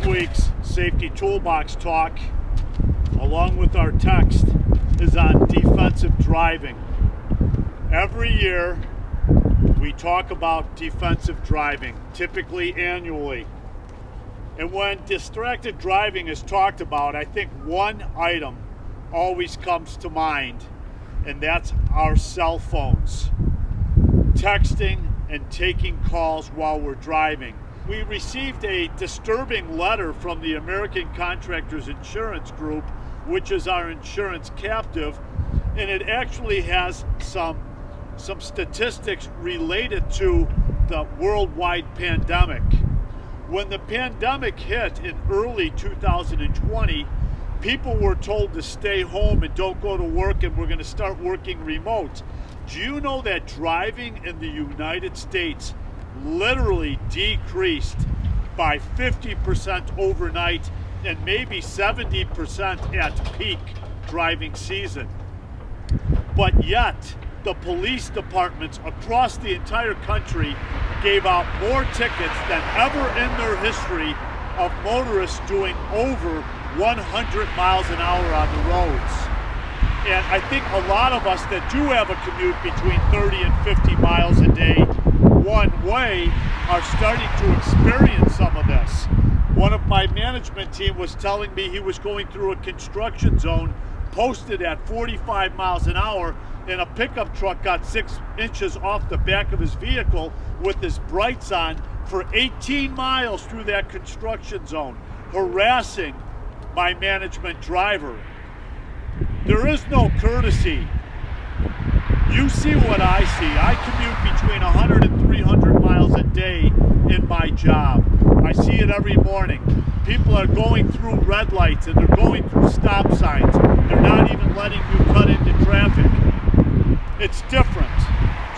week's Safety Toolbox talk, along with our text, is on defensive driving. Every year, we talk about defensive driving, typically annually. And when distracted driving is talked about, I think one item always comes to mind, and that's our cell phones. Texting and taking calls while we're driving. We received a disturbing letter from the American Contractors Insurance Group, which is our insurance captive, and it actually has some statistics related to the worldwide pandemic. When the pandemic hit in early 2020, people were told to stay home and don't go to work, and we're going to start working remote. Do you know that driving in the United States literally decreased by 50% overnight and maybe 70% at peak driving season? But yet, the police departments across the entire country gave out more tickets than ever in their history of motorists doing over 100 miles an hour on the roads. And I think a lot of us that do have a commute between 30 and 50 miles a day one way are starting to experience some of this. One of my management team was telling me he was going through a construction zone posted at 45 miles an hour, and a pickup truck got 6 inches off the back of his vehicle with his brights on for 18 miles through that construction zone, harassing my management driver. There is no courtesy. You see what I see. I commute between 100 and 300 miles a day in my job. I see it every morning. People are going through red lights and they're going through stop signs. They're not even letting you cut into traffic. It's different.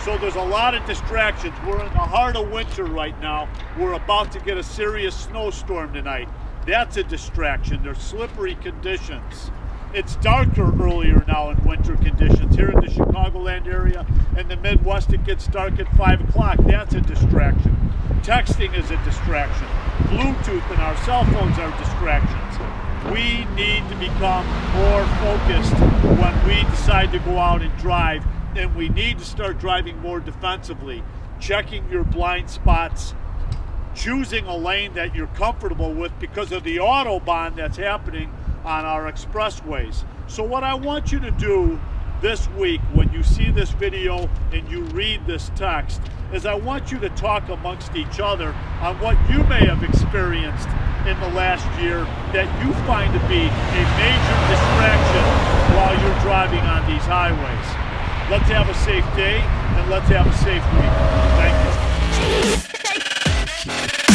So there's a lot of distractions. We're in the heart of winter right now. We're about to get a serious snowstorm tonight. That's a distraction. There's slippery conditions. It's darker earlier now in winter conditions. Here in the Chicagoland area and the Midwest, it gets dark at 5 o'clock. That's a distraction. Texting is a distraction. Bluetooth and our cell phones are distractions. We need to become more focused when we decide to go out and drive, and we need to start driving more defensively, checking your blind spots, choosing a lane that you're comfortable with because of the Autobahn that's happening on our expressways. So what I want you to do this week when you see this video and you read this text is I want you to talk amongst each other on what you may have experienced in the last year that you find to be a major distraction while you're driving on these highways. Let's have a safe day and let's have a safe week. Thank you.